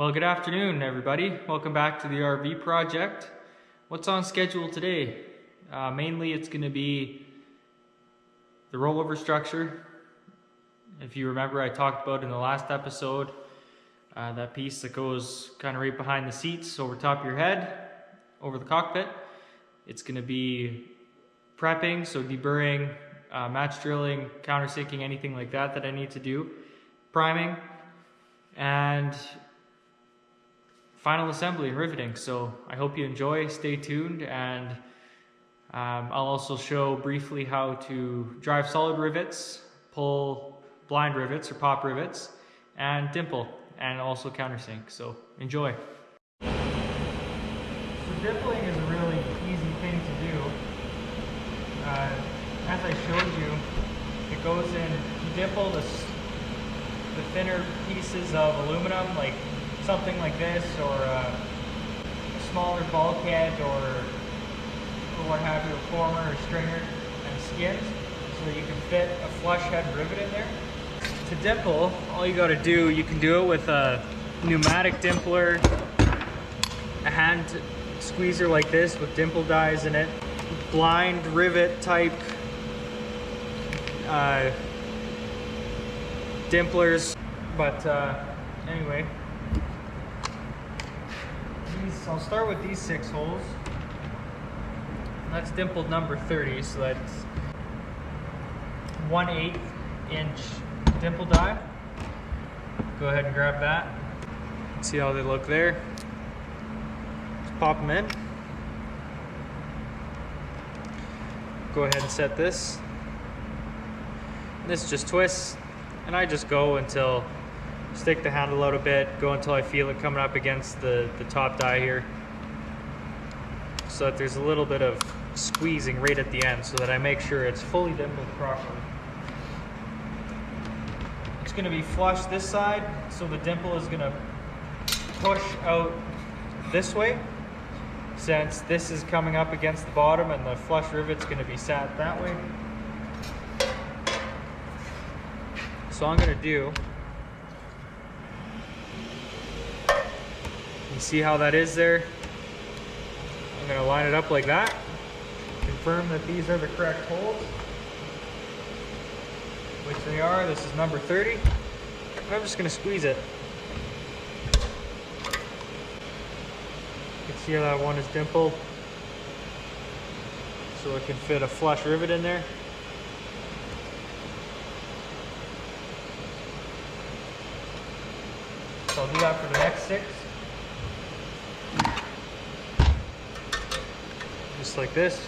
Well, good afternoon, everybody. Welcome back to the RV project. What's on schedule today? Mainly it's going to be the rollover structure. If you remember, I talked about in the last episode, that piece that goes kind of right behind the seats over top of your head, over the cockpit. It's going to be prepping, so deburring, match drilling, countersinking, anything like that that I need to do, priming, and final assembly and riveting. So I hope you enjoy, stay tuned, and I'll also show briefly how to drive solid rivets, pull blind rivets or pop rivets, and dimple, and also countersink. So enjoy. So dimpling is a really easy thing to do. As I showed you, it goes in, you dimple the thinner pieces of aluminum, like something like this, or a smaller bulkhead, or what have you, a former or stringer, and skins, so that you can fit a flush head rivet in there. To dimple, all you got to do, you can do it with a pneumatic dimpler, a hand squeezer like this with dimple dies in it, blind rivet type dimplers, but anyway, I'll start with these 6 holes. That's dimpled number 30, so that's 1/8 inch dimple die. Go ahead and grab that. See how they look there. Just pop them in. Go ahead and set this. This just twists, and I just go until, stick the handle out a bit, go until I feel it coming up against the top die here, so that there's a little bit of squeezing right at the end, so that I make sure it's fully dimpled properly. It's going to be flush this side, so the dimple is going to push out this way, since this is coming up against the bottom, and the flush rivet's going to be sat that way. So all I'm going to do, you see how that is there? I'm going to line it up like that, confirm that these are the correct holes, which they are. This is number 30. And I'm just going to squeeze it. You can see how that one is dimpled, so it can fit a flush rivet in there. So I'll do that for the next 6. Just like this.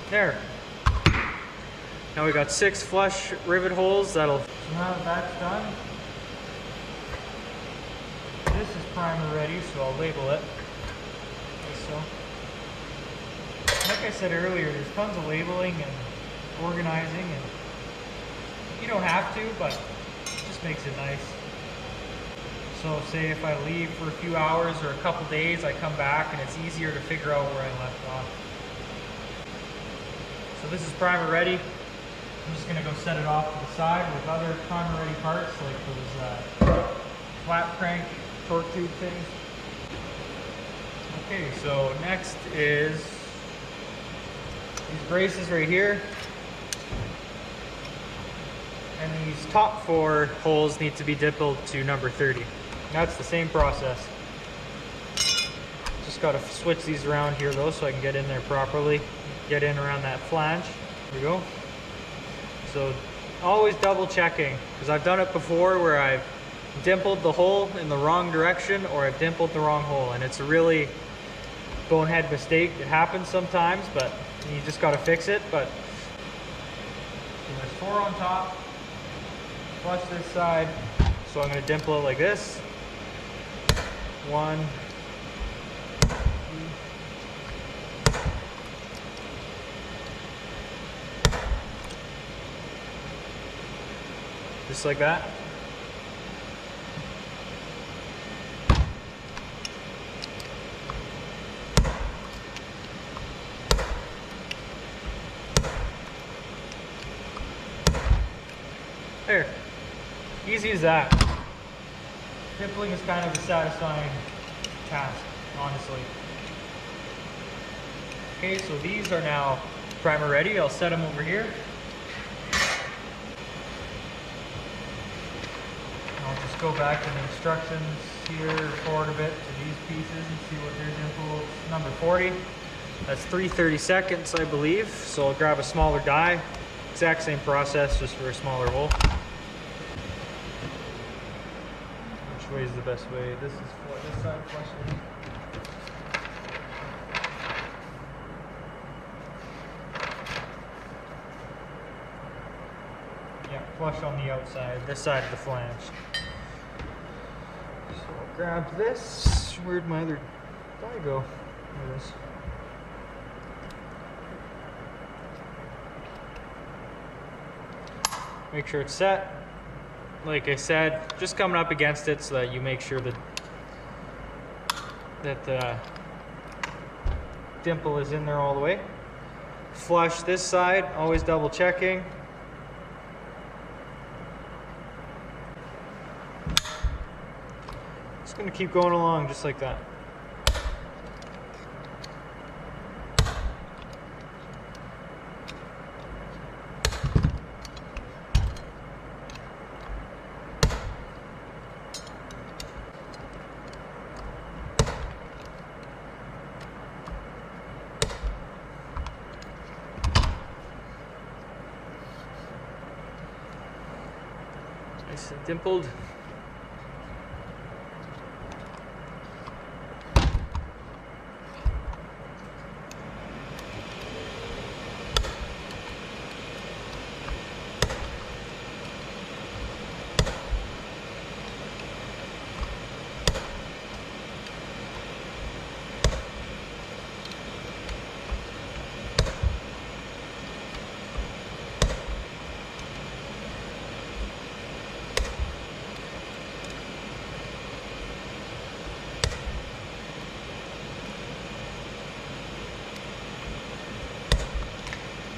There. Now we got 6 flush rivet holes. So now that that's done, this is primer ready, so I'll label it. So, like I said earlier, there's tons of labeling and organizing, and you don't have to, but it just makes it nice. So say if I leave for a few hours or a couple days, I come back and it's easier to figure out where I left off. So this is primer ready. I'm just going to go set it off to the side with other primer ready parts, like those flat crank torque tube things. Okay, so next is these braces right here, and these top 4 holes need to be dimpled to number 30. That's the same process. Just got to switch these around here though, so I can get in there properly, get in around that flange. There we go. So always double checking, because I've done it before where I've dimpled the hole in the wrong direction, or I've dimpled the wrong hole, and it's a really bonehead mistake. It happens sometimes, but you just got to fix it. But so there's 4 on top, flush this side, so I'm going to dimple it like this. 1, 2, just like that. easy as that. Dimpling is kind of a satisfying task, honestly. Okay, so these are now primer ready. I'll set them over here. I'll just go back to the instructions here, forward a bit to these pieces and see what their dimple number 40. That's 3/32, I believe. So I'll grab a smaller die. Exact same process, just for a smaller hole. Which way is the best way? This side flush. Yeah, flush on the outside, this side of the flange. So I'll grab this. Where'd my other die go? There it is. Make sure it's set. Like I said, just coming up against it so that you make sure that the dimple is in there all the way. Flush this side, always double checking. Just gonna keep going along just like that. Nice and dimpled.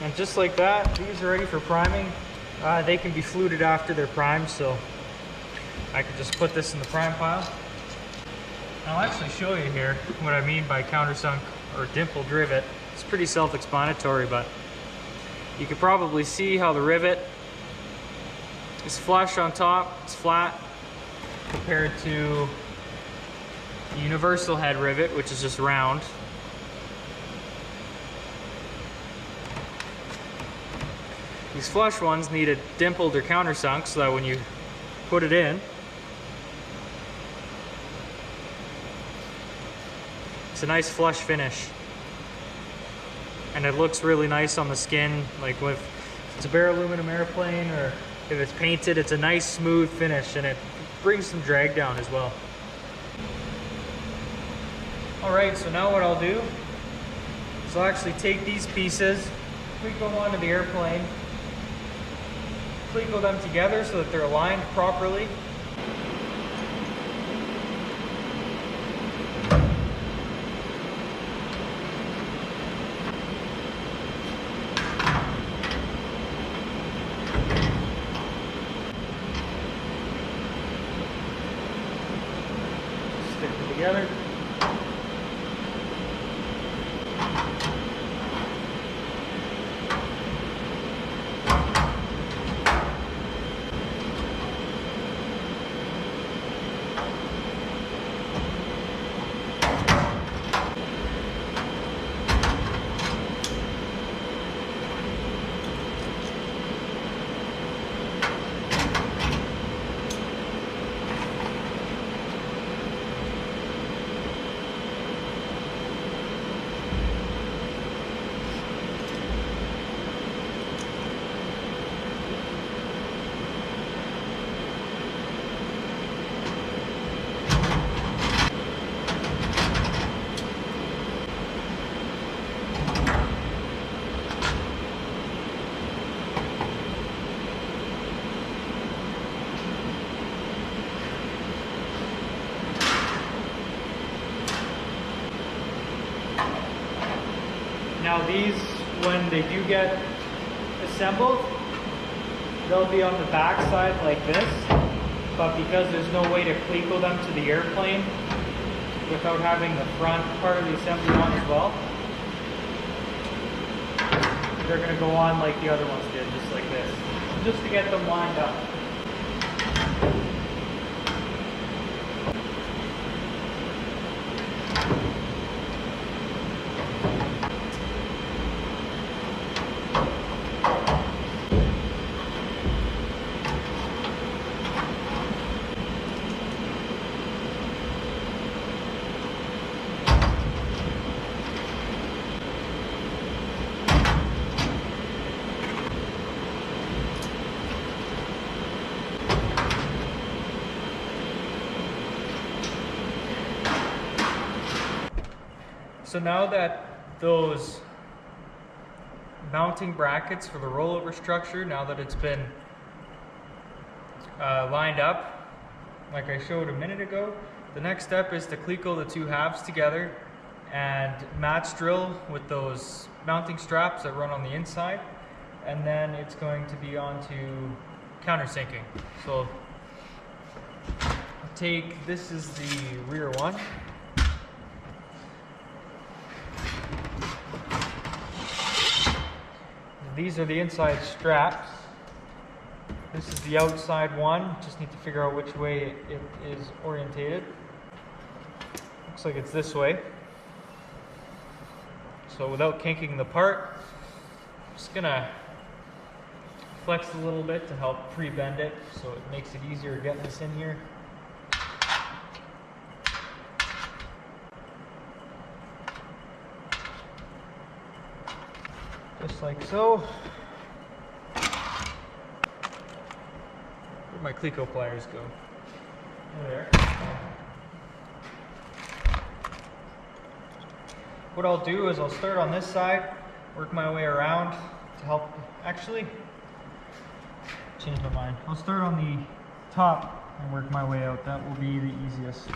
And just like that, these are ready for priming. They can be fluted after they're primed, so I can just put this in the prime pile. I'll actually show you here what I mean by countersunk or dimpled rivet. It's pretty self-explanatory, but you can probably see how the rivet is flush on top, it's flat, compared to the universal head rivet, which is just round. These flush ones need a dimpled or countersunk so that when you put it in, it's a nice flush finish. And it looks really nice on the skin, like if it's a bare aluminum airplane or if it's painted, it's a nice smooth finish and it brings some drag down as well. Alright, so now what I'll do is I'll actually take these pieces, click them onto the airplane, Cleco them together so that they're aligned properly. Stick them together. Now these, when they do get assembled, they'll be on the back side like this. but because there's no way to cleco them to the airplane without having the front part of the assembly on as well, they're going to go on like the other ones did, just like this, just to get them lined up. So now that those mounting brackets for the rollover structure, now that it's been lined up, like I showed a minute ago, the next step is to cleco the two halves together and match drill with those mounting straps that run on the inside, and then it's going to be on to countersinking. So this is the rear one. These are the inside straps. This is the outside one. Just need to figure out which way it is orientated. Looks like it's this way. So without kinking the part, I'm just gonna flex a little bit to help pre-bend it so it makes it easier getting this in here. Just like so. Where'd my cleco pliers go? There. What I'll do is I'll start on this side, work my way around to help. Actually, change my mind. I'll start on the top and work my way out. That will be the easiest.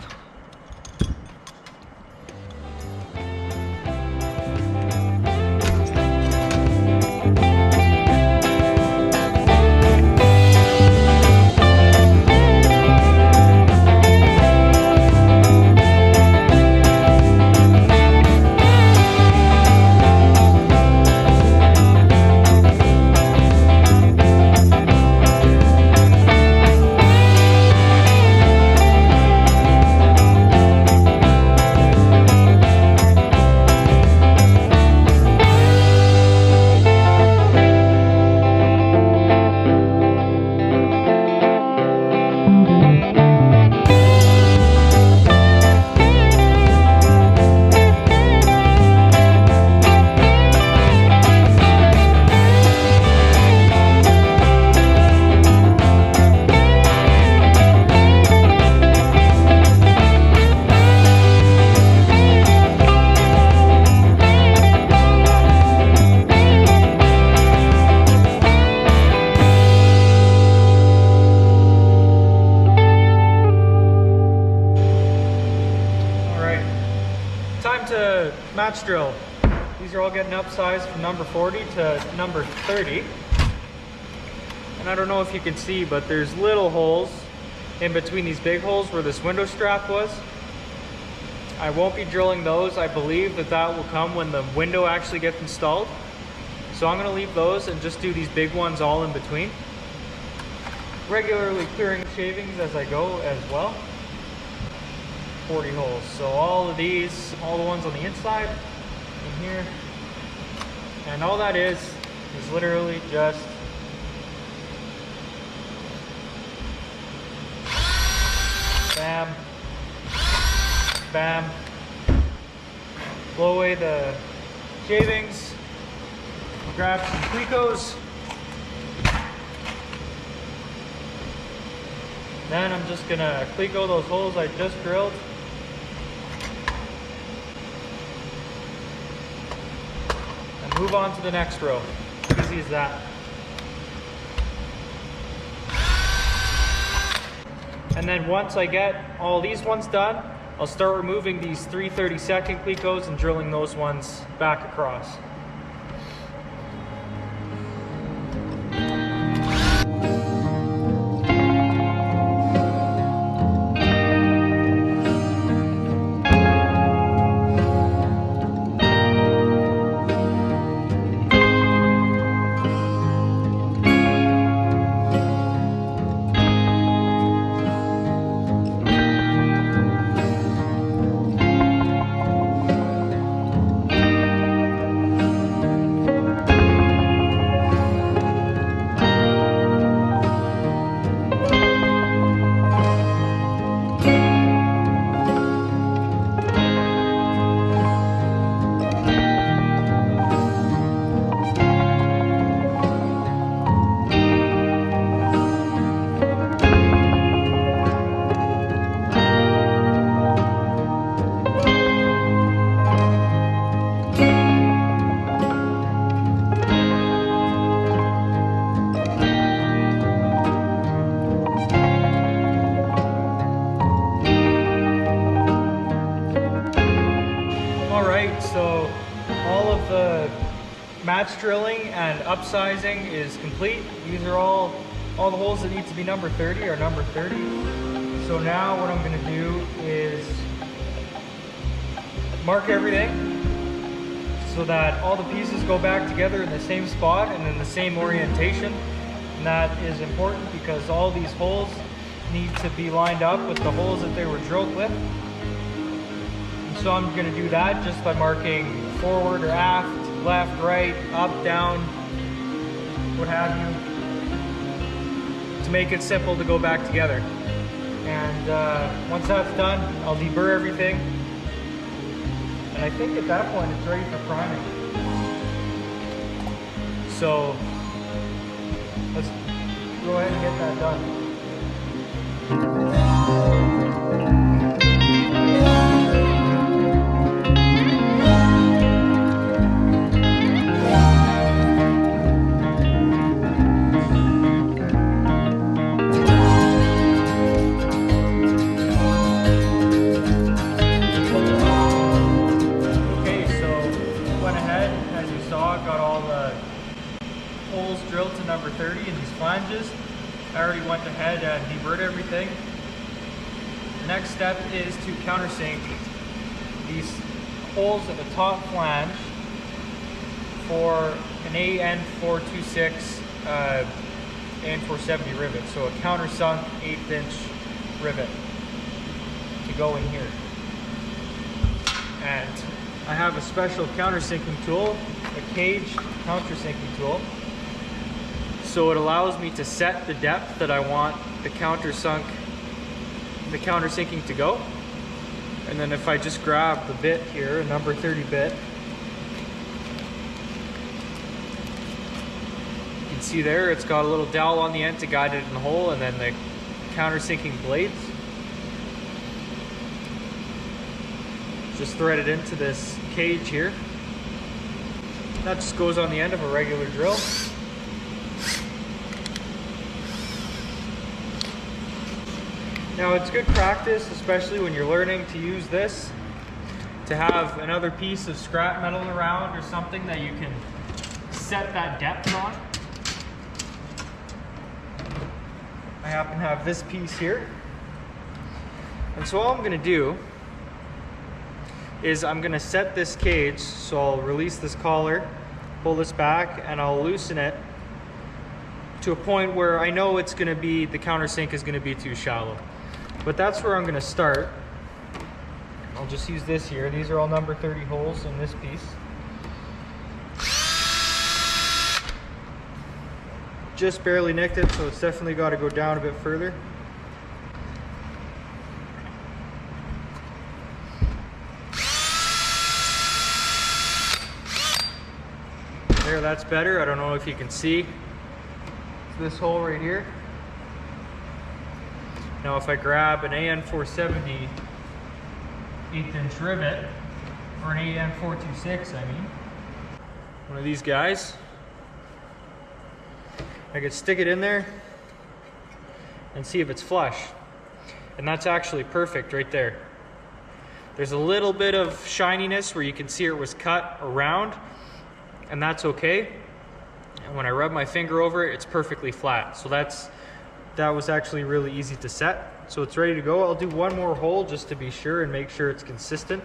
Match drill. These are all getting upsized from number 40 to number 30. And I don't know if you can see, but there's little holes in between these big holes where this window strap was. I won't be drilling those. I believe that will come when the window actually gets installed. So I'm going to leave those and just do these big ones all in between. Regularly clearing shavings as I go as well. 40 holes. So all of these, all the ones on the inside, in here, and all that is literally just bam, bam, blow away the shavings, grab some clecos, then I'm just gonna cleco those holes I just drilled. Move on to the next row. Easy as that. And then once I get all these ones done, I'll start removing these 3/32 clecos and drilling those ones back across. all of the match drilling and upsizing is complete. These are all the holes that need to be number 30 are number 30. So now what I'm going to do is mark everything so that all the pieces go back together in the same spot and in the same orientation. And that is important because all these holes need to be lined up with the holes that they were drilled with. And so I'm going to do that just by marking forward or aft, left, right, up, down, what have you, to make it simple to go back together. And once that's done, I'll deburr everything. And I think at that point it's ready for priming. So let's go ahead and get that done. Drilled to number 30 in these flanges. I already went ahead and deburred everything. The next step is to countersink these holes at the top flange for an AN426 AN470 rivet. So a countersunk 1/8 inch rivet to go in here. And I have a special countersinking tool, a cage countersinking tool. So it allows me to set the depth that I want the countersinking to go. And then if I just grab the bit here, a number 30 bit, you can see there it's got a little dowel on the end to guide it in the hole, and then the countersinking blades. Just thread it into this cage here. That just goes on the end of a regular drill. Now it's good practice, especially when you're learning to use this, to have another piece of scrap metal around or something that you can set that depth on. I happen to have this piece here. And so all I'm going to do is I'm going to set this cage, so I'll release this collar, pull this back, and I'll loosen it to a point where I know it's going to be, the countersink is going to be too shallow. But that's where I'm going to start. I'll just use this here. These are all number 30 holes in this piece. Just barely nicked it, so it's definitely got to go down a bit further. There, that's better. I don't know if you can see. It's this hole right here. Now if I grab an AN470 1/8 inch rivet, or an AN426 I mean, one of these guys, I could stick it in there and see if it's flush. And that's actually perfect right there. There's a little bit of shininess where you can see it was cut around, and that's okay. And when I rub my finger over it, it's perfectly flat. So that was actually really easy to set. So it's ready to go. I'll do one more hole just to be sure and make sure it's consistent.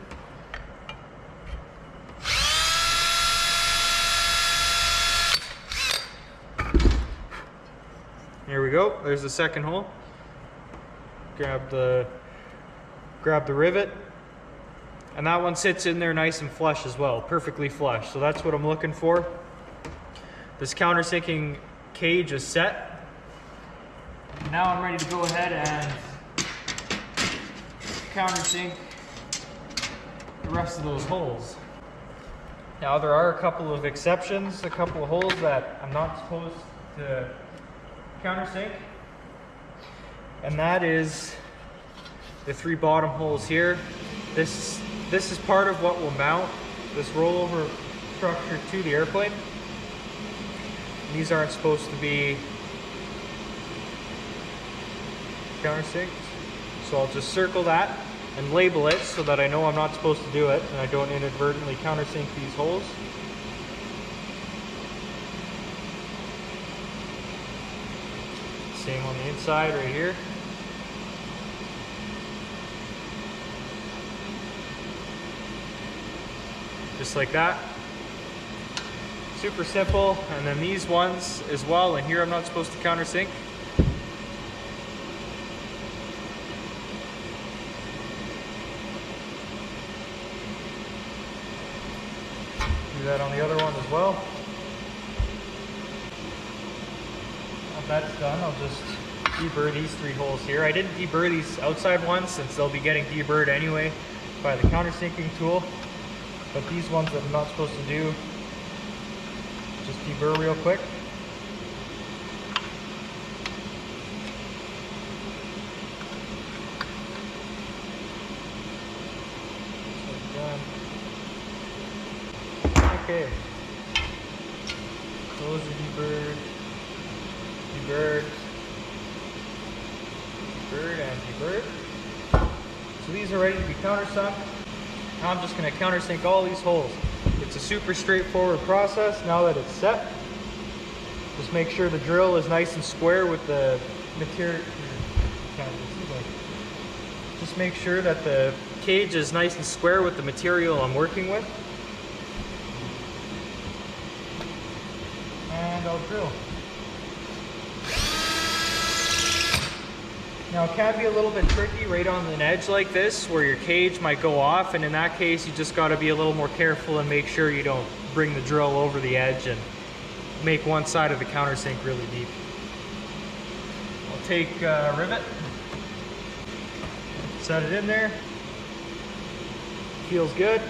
There we go. There's the second hole. Grab the rivet. And that one sits in there nice and flush as well, perfectly flush. So that's what I'm looking for. This countersinking cage is set. Now I'm ready to go ahead and countersink the rest of those holes. Now there are a couple of exceptions, a couple of holes that I'm not supposed to countersink, and that is the 3 bottom holes here. This is part of what will mount this rollover structure to the airplane. These aren't supposed to be countersinked, so I'll just circle that and label it so that I know I'm not supposed to do it and I don't inadvertently countersink these holes. Same on the inside right here. Just like that. Super simple. And then these ones as well, and here I'm not supposed to countersink. Do that on the other one as well. Once that's done, I'll just deburr these 3 holes here. I didn't deburr these outside ones since they'll be getting deburred anyway by the countersinking tool. But these ones that I'm not supposed to do, just deburr real quick. Okay. Those are deburred, deburred, deburred, and deburred. So these are ready to be countersunk. Now I'm just going to countersink all these holes. It's a super straightforward process now that it's set. Just make sure the drill is nice and square with the material. Just make sure that the cage is nice and square with the material I'm working with. And I'll drill. Now it can be a little bit tricky right on an edge like this where your cage might go off, and in that case you just got to be a little more careful and make sure you don't bring the drill over the edge and make one side of the countersink really deep. I'll take a rivet, set it in there, feels good.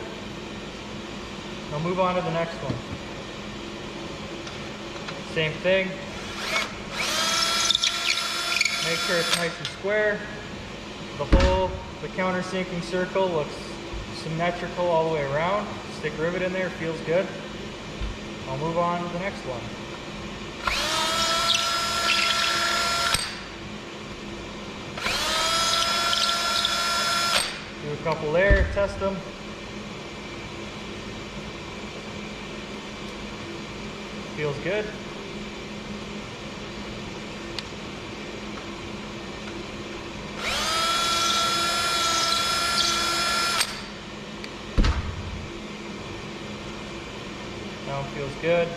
I'll move on to the next one. Same thing. Make sure it's nice and square. The countersinking circle looks symmetrical all the way around. Stick rivet in there, feels good. I'll move on to the next one. Do a couple there, test them. Feels good. Feels good.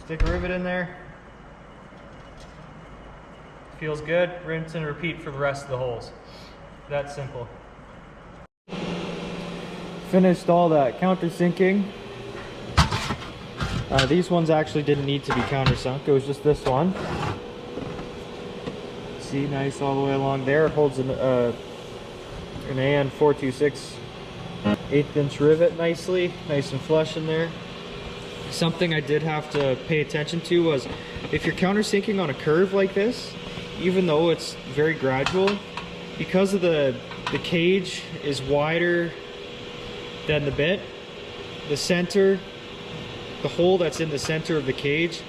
Stick a rivet in there. Feels good. Rinse and repeat for the rest of the holes. That simple. Finished all that countersinking. These ones actually didn't need to be countersunk. It was just this one. See, nice all the way along there. It holds an AN 426 1/8 inch rivet nicely, nice and flush in there. Something I did have to pay attention to was if you're countersinking on a curve like this, even though it's very gradual, because of the cage is wider than the bit, the center, the hole that's in the center of the cage,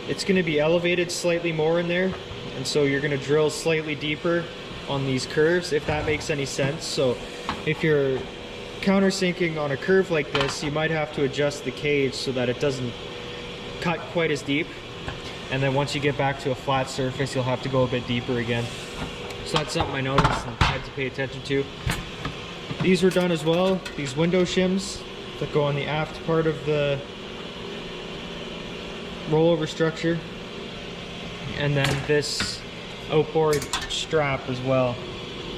it's going to be elevated slightly more in there, and so you're going to drill slightly deeper on these curves, if that makes any sense. So if you're countersinking on a curve like this, you might have to adjust the cage so that it doesn't cut quite as deep, and then once you get back to a flat surface you'll have to go a bit deeper again. So that's something I noticed and had to pay attention to. These were done as well, these window shims that go on the aft part of the rollover structure, and then this outboard strap as well.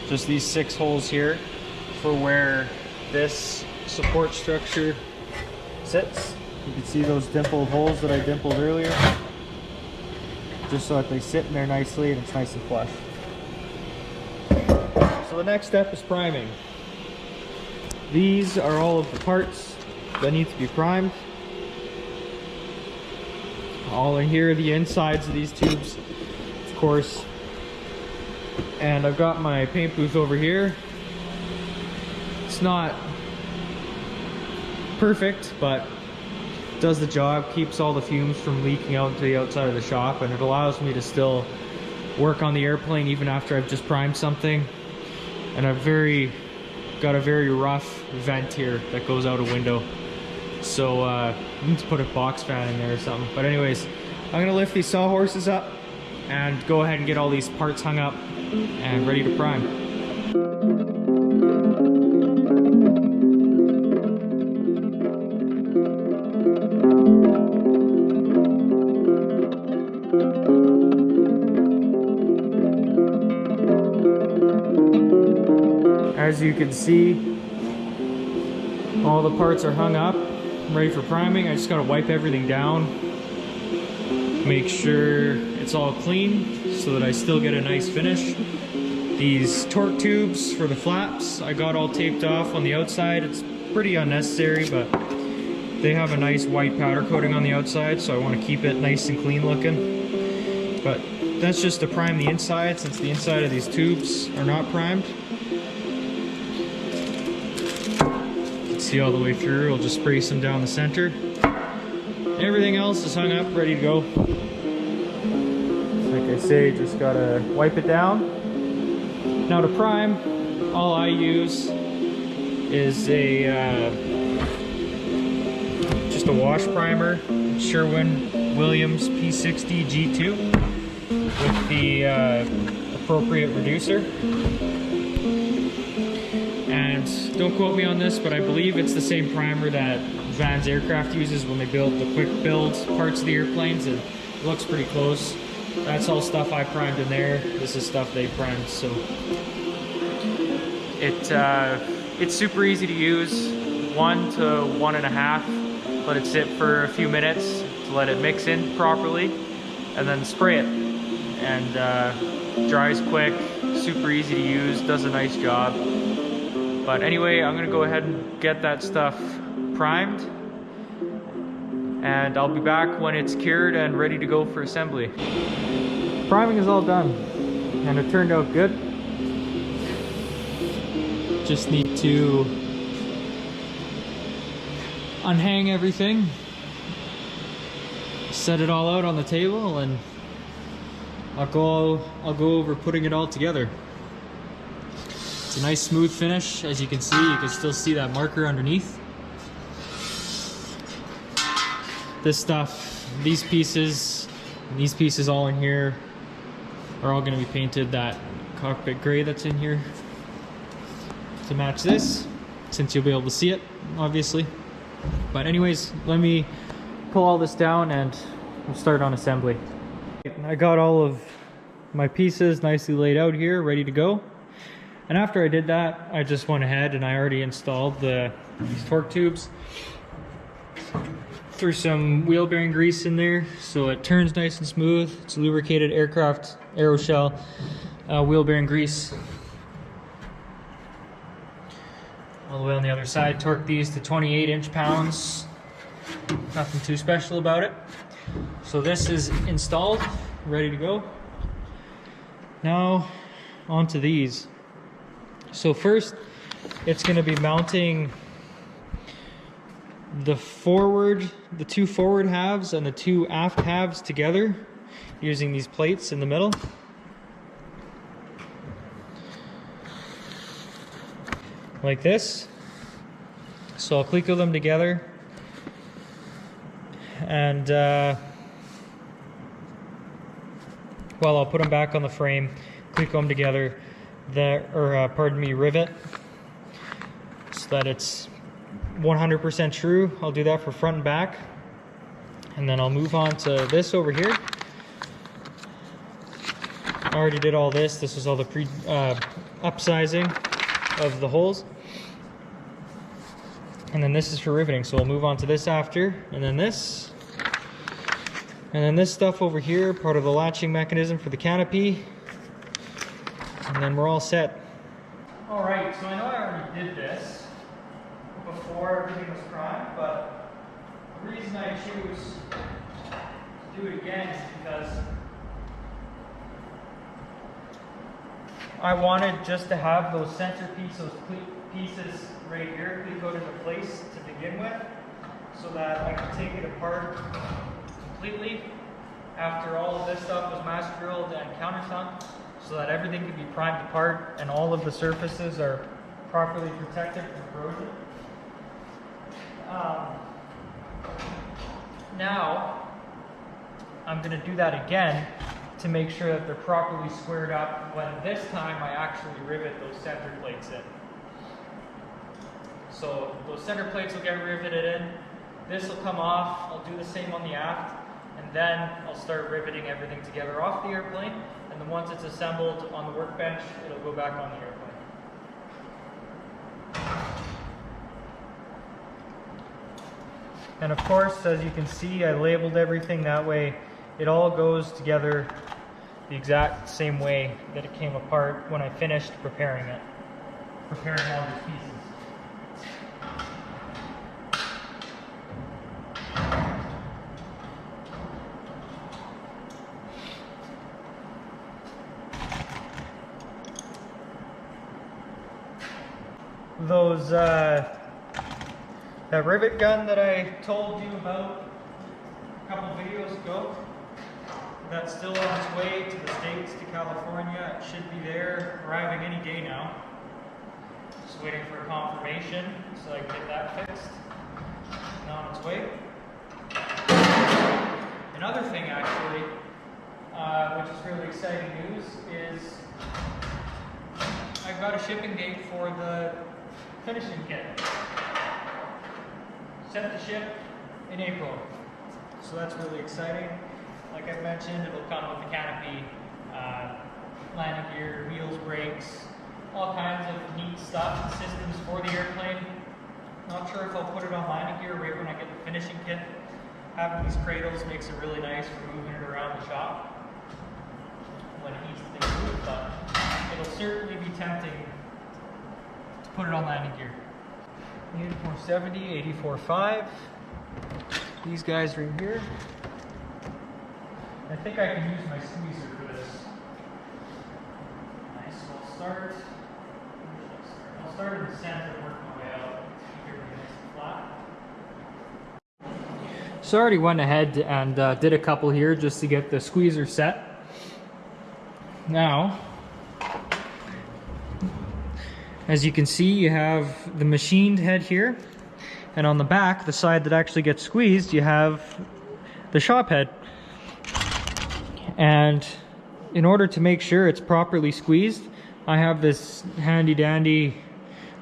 Just these 6 holes here for where this support structure sits. You can see those dimpled holes that I dimpled earlier, just so that they sit in there nicely and it's nice and flush. So the next step is priming. These are all of the parts that need to be primed. All in here are the insides of these tubes, of course. And I've got my paint booth over here. It's not perfect, but it does the job, keeps all the fumes from leaking out to the outside of the shop, and it allows me to still work on the airplane even after I've just primed something and got a very rough vent here that goes out a window. So I need to put a box fan in there or something. But anyways, I'm gonna lift these sawhorses up and go ahead and get all these parts hung up and ready to prime. As you can see, all the parts are hung up. I'm ready for priming. I just gotta wipe everything down, make sure it's all clean so that I still get a nice finish. These torque tubes for the flaps, I got all taped off on the outside. It's pretty unnecessary, but they have a nice white powder coating on the outside, so I want to keep it nice and clean looking. But that's just to prime the inside, since the inside of these tubes are not primed. See all the way through. I'll just spray some down the center. Everything else is hung up, ready to go. Like I say, just gotta wipe it down. Now to prime, all I use is just a wash primer, Sherwin-Williams P60 G2 with the appropriate reducer. And don't quote me on this, but I believe it's the same primer that Vans Aircraft uses when they build the quick build parts of the airplanes, and it looks pretty close. That's all stuff I primed in there. This is stuff they primed, so it's super easy to use. 1 to 1.5. Let it sit for a few minutes to let it mix in properly, and then spray it. And dries quick, super easy to use, does a nice job. But anyway, I'm gonna go ahead and get that stuff primed, and I'll be back when it's cured and ready to go for assembly. Priming is all done, and it turned out good. Just need to unhang everything, set it all out on the table, and I'll go over putting it all together. It's a nice smooth finish. As you can see, you can still see that marker underneath. This stuff, these pieces all in here are all going to be painted that cockpit gray that's in here to match this, since you'll be able to see it, obviously. But anyways, let me pull all this down and we'll start on assembly. I got all of my pieces nicely laid out here, ready to go. And after I did that, I just went ahead and I already installed these torque tubes. Threw some wheel bearing grease in there so it turns nice and smooth. It's lubricated aircraft aeroshell wheel bearing grease. All the way on the other side, torqued these to 28 inch-pounds. Nothing too special about it. So this is installed, ready to go. Now onto these. So first, it's going to be mounting the two forward halves and the two aft halves together using these plates in the middle. Like this. So I'll cleco them together, and well, I'll put them back on the frame, cleco them together, rivet, so that it's 100% true. I'll do that for front and back, and then I'll move on to this over here. I already did all this. This was all the upsizing of the holes, and then this is for riveting. So we'll move on to this after, and then this, and then this stuff over here, part of the latching mechanism for the canopy. And then we're all set. All right, so I know I already did this before everything was primed, but the reason I choose to do it again is because I wanted just to have those center pieces right here clecoed into place to begin with, so that I could take it apart completely after all of this stuff was mass drilled and countersunk, so that everything can be primed apart and all of the surfaces are properly protected from corrosion. Now, I'm going to do that again to make sure that they're properly squared up when this time I actually rivet those center plates in. So those center plates will get riveted in, this will come off, I'll do the same on the aft, and then I'll start riveting everything together off the airplane, and then once it's assembled on the workbench, it'll go back on the airplane. And of course, as you can see, I labeled everything that way. It all goes together the exact same way that it came apart when I finished preparing it. Preparing all these pieces. That rivet gun that I told you about a couple videos ago, that's still on its way to the States, to California. It should be there, arriving any day now. Just waiting for a confirmation so I can get that fixed and on its way. Another thing actually, which is really exciting news, is I've got a shipping date for the finishing kit. Set to ship in April. So that's really exciting. Like I mentioned, it'll come with the canopy, landing gear, wheels, brakes, all kinds of neat stuff, systems for the airplane. Not sure if I'll put it on landing gear right when I get the finishing kit. Having these cradles makes it really nice for moving it around the shop when it needs to be moved, but it'll certainly be tempting to put it on landing gear. 8470, 84.5. These guys right here. I think I can use my squeezer for this. Nice, so I'll start in the center and work my way out. Keep everything nice and flat. So I already went ahead and did a couple here just to get the squeezer set. Now, as you can see, you have the machined head here, and on the back, the side that actually gets squeezed, you have the shop head. And in order to make sure it's properly squeezed, I have this handy dandy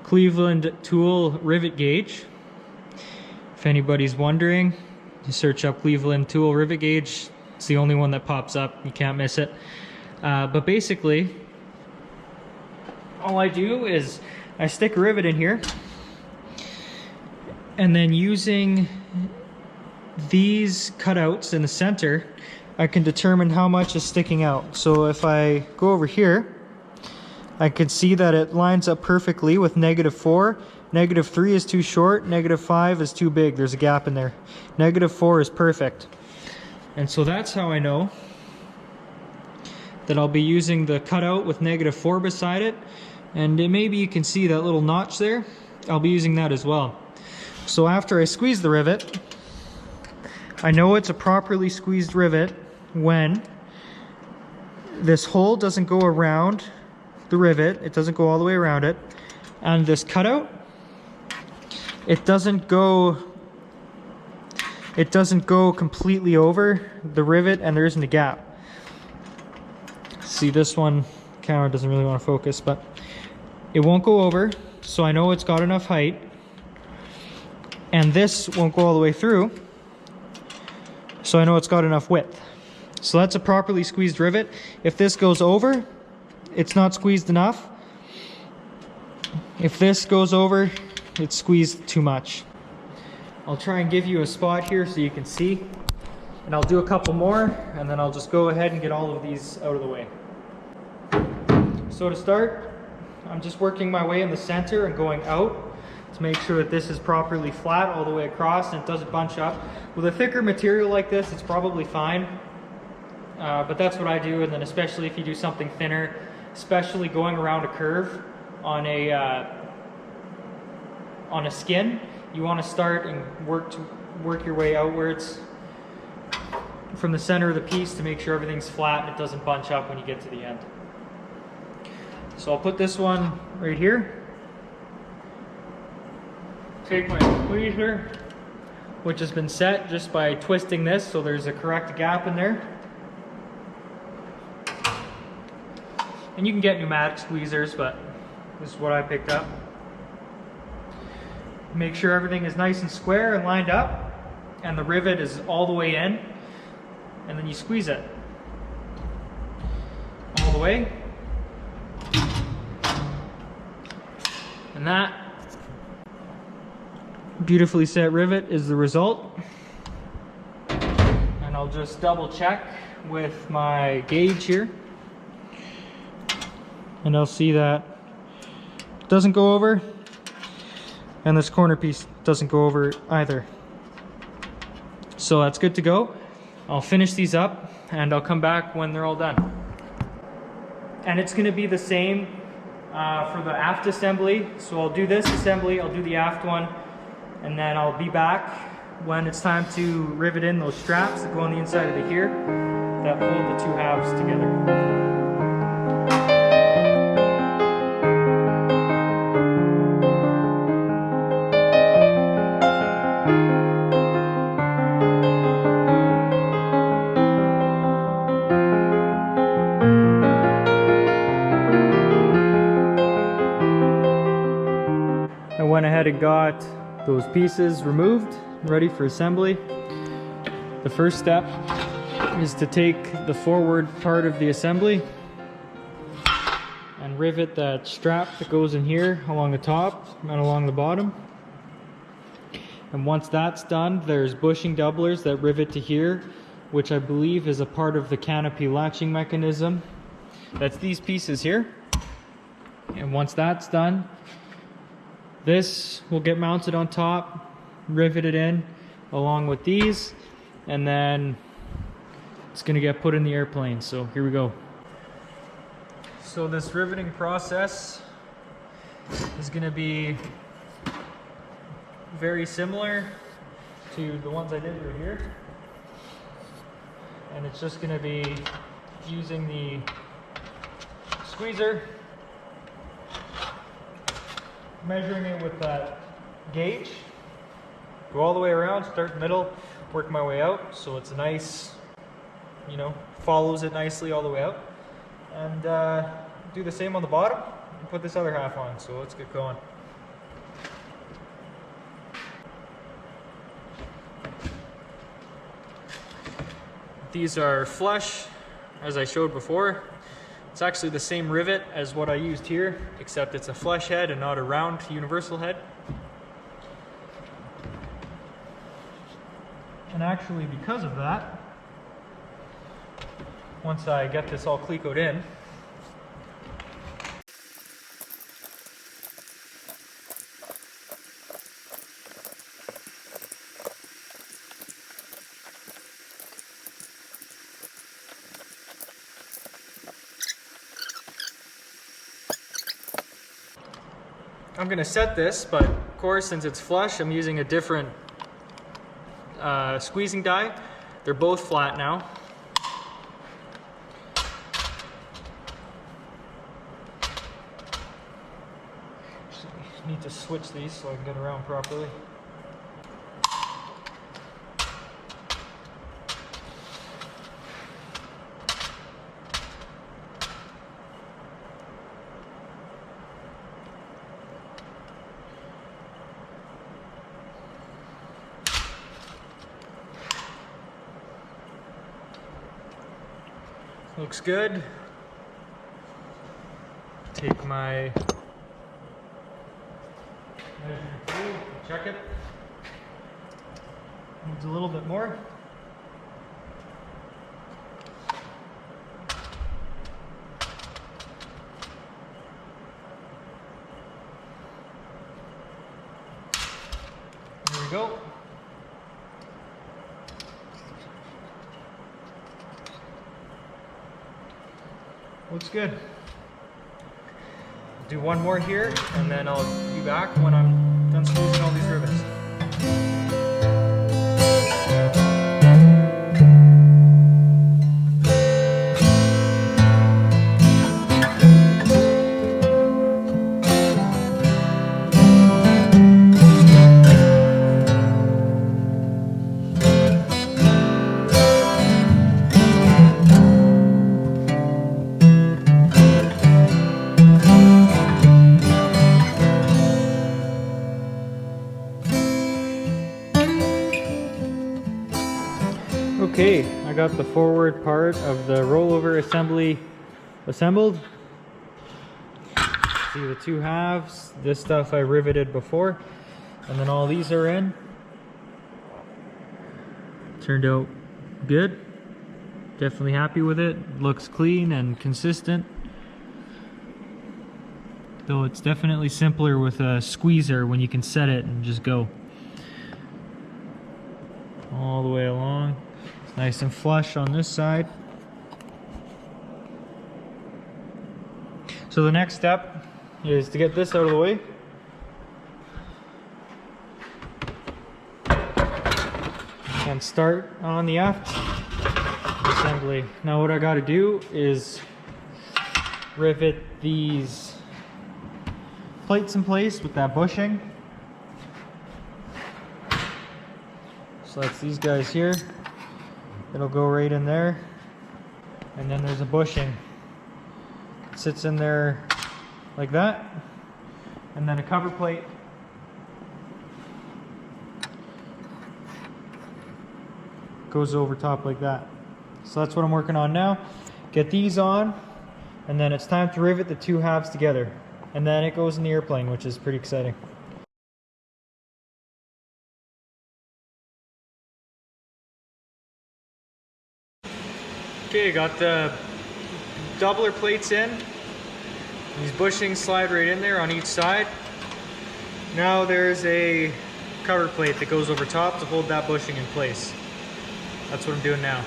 Cleveland tool rivet gauge. If anybody's wondering, you search up Cleveland tool rivet gauge. It's the only one that pops up, you can't miss it. But basically, all I do is I stick a rivet in here, and then using these cutouts in the center, I can determine how much is sticking out. So if I go over here, I can see that it lines up perfectly with -4. -3 is too short, -5 is too big. There's a gap in there. -4 is perfect. And so that's how I know that I'll be using the cutout with -4 beside it. And maybe you can see that little notch there. I'll be using that as well. So after I squeeze the rivet, I know it's a properly squeezed rivet when this hole doesn't go around the rivet, it doesn't go all the way around it, and this cutout, it doesn't go completely over the rivet, and there isn't a gap. See, this one, camera doesn't really want to focus, but it won't go over, so I know it's got enough height, and this won't go all the way through, so I know it's got enough width. So that's a properly squeezed rivet. If this goes over, it's not squeezed enough. If this goes over, it's squeezed too much. I'll try and give you a spot here so you can see, and I'll do a couple more, and then I'll just go ahead and get all of these out of the way. So to start, I'm just working my way in the center and going out to make sure that this is properly flat all the way across and it doesn't bunch up. With a thicker material like this, it's probably fine, but that's what I do. And then especially if you do something thinner, especially going around a curve on a skin, you want to start and work your way outwards from the center of the piece to make sure everything's flat and it doesn't bunch up when you get to the end. So I'll put this one right here. Take my squeezer, which has been set just by twisting this so there's a correct gap in there. And you can get pneumatic squeezers, but this is what I picked up. Make sure everything is nice and square and lined up, and the rivet is all the way in, and then you squeeze it all the way. And that beautifully set rivet is the result. And I'll just double check with my gauge here. And I'll see that it doesn't go over, and this corner piece doesn't go over either. So that's good to go. I'll finish these up and I'll come back when they're all done. And it's gonna be the same for the aft assembly. So I'll do this assembly, I'll do the aft one, and then I'll be back when it's time to rivet in those straps that go on the inside of the here that hold the two halves together. I went ahead and got those pieces removed, ready for assembly. The first step is to take the forward part of the assembly and rivet that strap that goes in here along the top and along the bottom. And once that's done, there's bushing doublers that rivet to here, which I believe is a part of the canopy latching mechanism. That's these pieces here. And once that's done, this will get mounted on top, riveted in along with these, and then it's going to get put in the airplane. So here we go. So this riveting process is going to be very similar to the ones I did right here. And it's just going to be using the squeezer, measuring it with that gauge, go all the way around, start in the middle, work my way out so it's nice, you know, follows it nicely all the way out. And do the same on the bottom and put this other half on. So let's get going. These are flush, as I showed before. It's actually the same rivet as what I used here, except it's a flush head and not a round universal head. And actually, because of that, once I get this all clecoed in, I'm going to set this, but of course, since it's flush, I'm using a different squeezing die. They're both flat now. Just need to switch these so I can get around properly. Looks good. Take my measuring tool, check it. Needs a little bit more. There we go. Looks good. Do one more here, and then I'll be back when I'm done squeezing all these rivets. Okay, I got the forward part of the rollover assembly assembled. See the two halves. This stuff I riveted before, and then all these are in. Turned out good. Definitely happy with it. Looks clean and consistent. Though it's definitely simpler with a squeezer when you can set it and just go all the way along. It's nice and flush on this side. So the next step is to get this out of the way. And start on the aft assembly. Now what I got to do is rivet these plates in place with that bushing. So that's these guys here. It'll go right in there. And then there's a bushing. It sits in there like that. And then a cover plate. Goes over top like that. So that's what I'm working on now. Get these on, and then it's time to rivet the two halves together. And then it goes in the airplane, which is pretty exciting. Okay, got the doubler plates in. These bushings slide right in there on each side. Now there's a cover plate that goes over top to hold that bushing in place. That's what I'm doing now.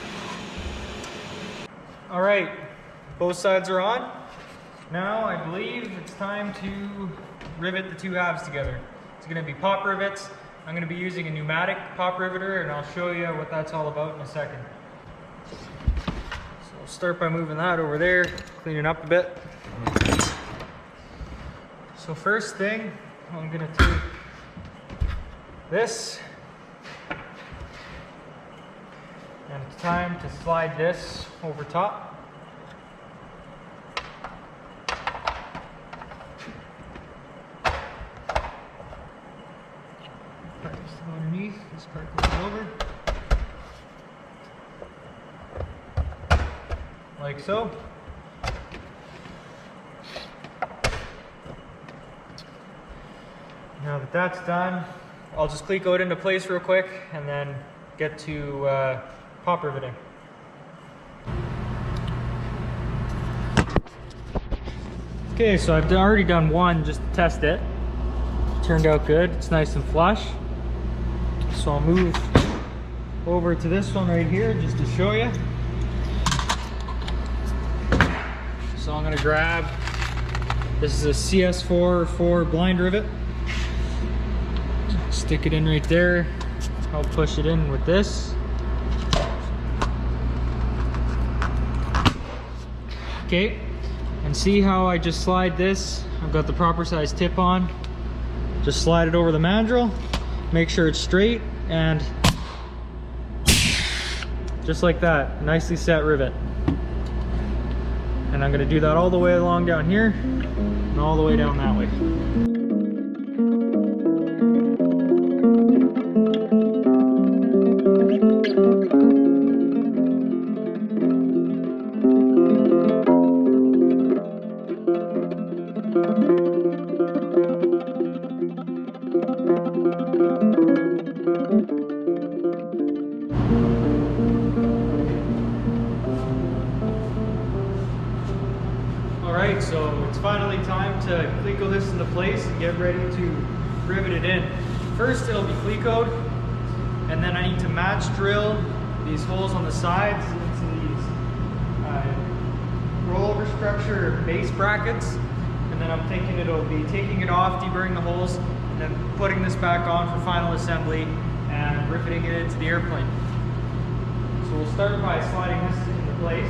All right, both sides are on. Now I believe it's time to rivet the two halves together. It's gonna be pop rivets. I'm gonna be using a pneumatic pop riveter, and I'll show you what that's all about in a second. So I'll start by moving that over there, clean it up a bit. So first thing, I'm gonna take this, and it's time to slide this over top. Part is still underneath, this part goes over. Like so. Now that that's done, I'll just cleco it into place real quick and then get to pop riveting. Okay, so I've already done one just to test it. Turned out good, it's nice and flush. So I'll move over to this one right here just to show you. So I'm gonna grab, this is a CS4 blind rivet. Stick it in right there. I'll push it in with this. Okay, and see how I just slide this? I've got the proper size tip on. Just slide it over the mandrel, make sure it's straight, and just like that, nicely set rivet. And I'm gonna do that all the way along down here and all the way down that way. Alright, so it's finally time to cleco this into place and get ready to rivet it in. First it'll be clecoed, and then I need to match drill these holes on the sides into these rollover structure base brackets. And then I'm thinking it'll be taking it off, deburring the holes, and then putting this back on for final assembly and riveting it into the airplane. So we'll start by sliding this into place.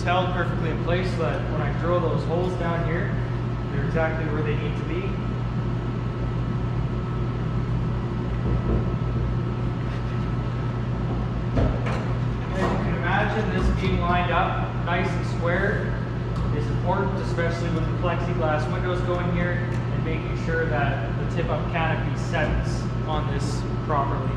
is held perfectly in place so that when I drill those holes down here, they're exactly where they need to be. As you can imagine, this being lined up nice and square is important, especially with the plexiglass windows going here, and making sure that the tip-up canopy sets on this properly.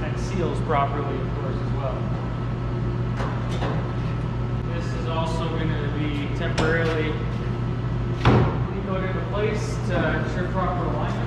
And seals properly, of course, as well. This is also going to be temporarily put into place to ensure proper alignment.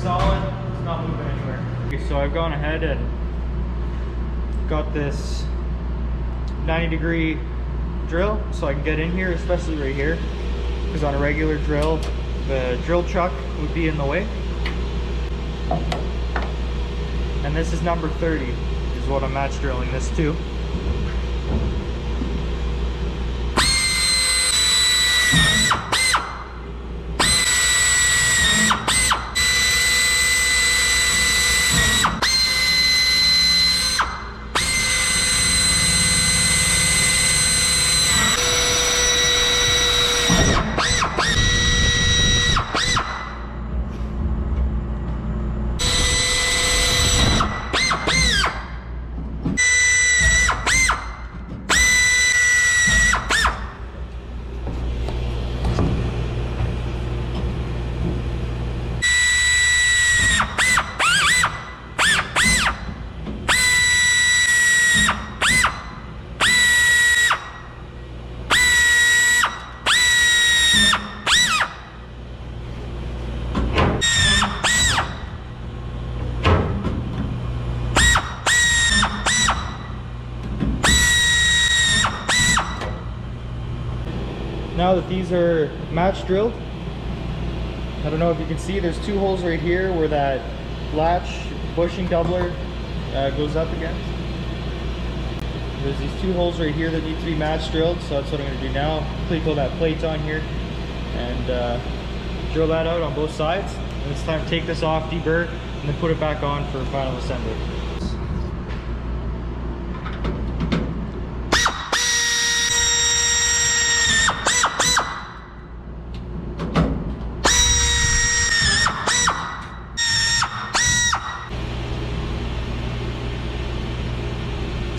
Solid, it's not moving anywhere. Okay, so I've gone ahead and got this 90-degree drill so I can get in here, especially right here, because on a regular drill, the drill chuck would be in the way. And this is number 30, is what I'm match drilling this to. Now that these are match drilled, I don't know if you can see, there's two holes right here where that latch bushing doubler goes up against. There's these two holes right here that need to be match drilled, so that's what I'm going to do now. Cleco that plate on here and drill that out on both sides. And it's time to take this off, deburr, and then put it back on for final assembly.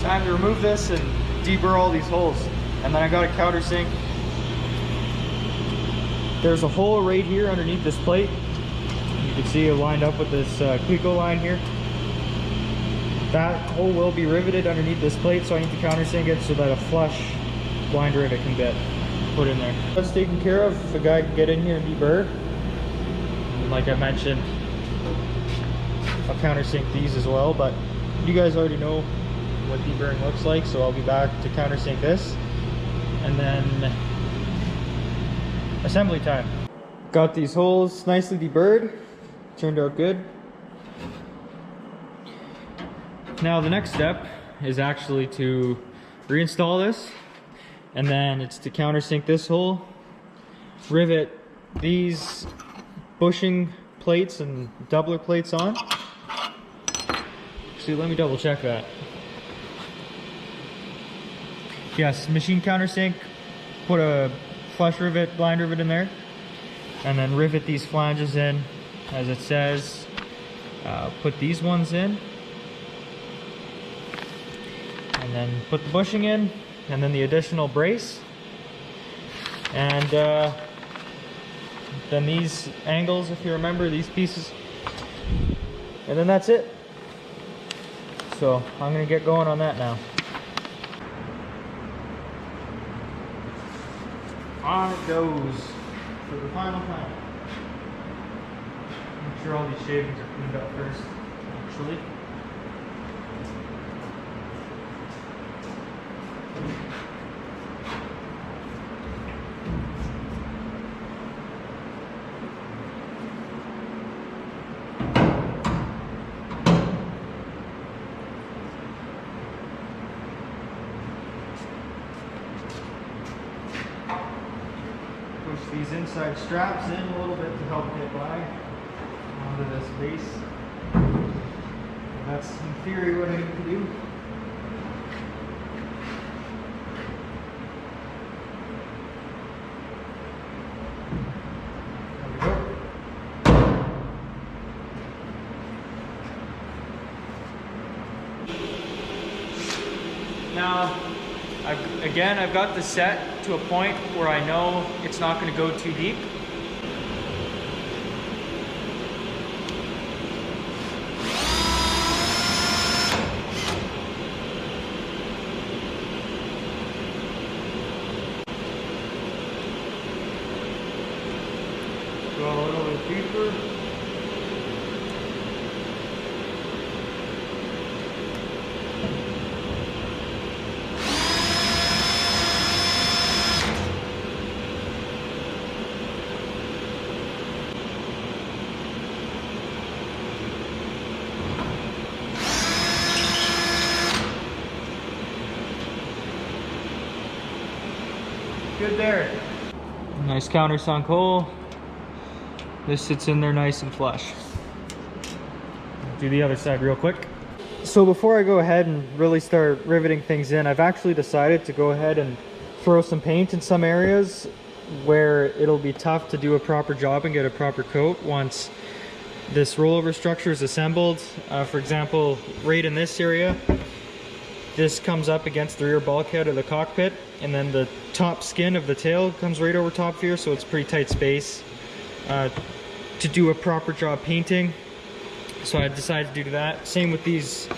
Time to remove this and deburr all these holes. And then I got a countersink. There's a hole right here underneath this plate. You can see it lined up with this Cleco line here. That hole will be riveted underneath this plate, so I need to countersink it so that a flush blind rivet can get put in there. That's taken care of. The guy can get in here and deburr. And like I mentioned, I'll countersink these as well, but you guys already know what deburring looks like, so I'll be back to countersink this and then assembly time. Got these holes nicely deburred, turned out good. Now the next step is actually to reinstall this, and then it's to countersink this hole, rivet these bushing plates and doubler plates on. See, let me double check that. Yes, machine countersink, put a flush rivet, blind rivet in there, and then rivet these flanges in as it says. Put these ones in, and then put the bushing in, and then the additional brace, And then these angles, if you remember, these pieces. And then that's it. So I'm gonna get going on that now. On it goes for the final time. Make sure all these shavings are cleaned up first, actually. Push these inside straps in a little bit to help get by onto this base. And that's in theory what I need to do. There we go. Now, I've got this set to a point where I know it's not going to go too deep. Go a little bit deeper. Good there. Nice countersunk hole. This sits in there nice and flush. Do the other side real quick. So before I go ahead and really start riveting things in, I've actually decided to go ahead and throw some paint in some areas where it'll be tough to do a proper job and get a proper coat once this rollover structure is assembled. For example, right in this area, this comes up against the rear bulkhead of the cockpit, and then the top skin of the tail comes right over top here, so it's pretty tight space to do a proper job painting. So I decided to do that. Same with these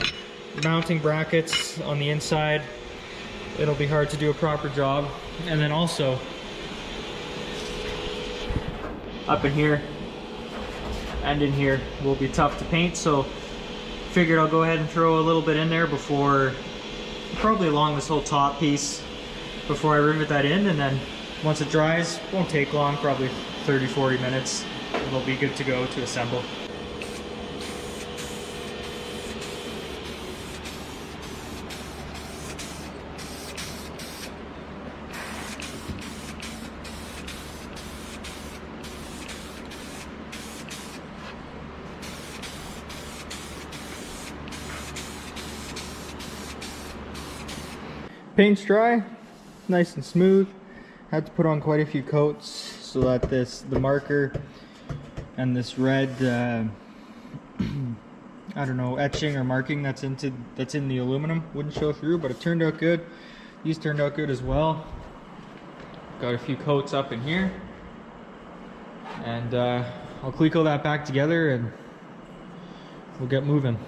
mounting brackets on the inside. It'll be hard to do a proper job. And then also up in here and in here will be tough to paint, so figured I'll go ahead and throw a little bit in there before, probably along this whole top piece, before I rivet that in, and then once it dries, won't take long, probably 30-40 minutes, it'll be good to go to assemble. Paint's dry, nice and smooth. Had to put on quite a few coats so that the marker and this red I don't know, etching or marking that's in the aluminum wouldn't show through, but it turned out good. These turned out good as well. Got a few coats up in here, and I'll cleco that back together and we'll get moving.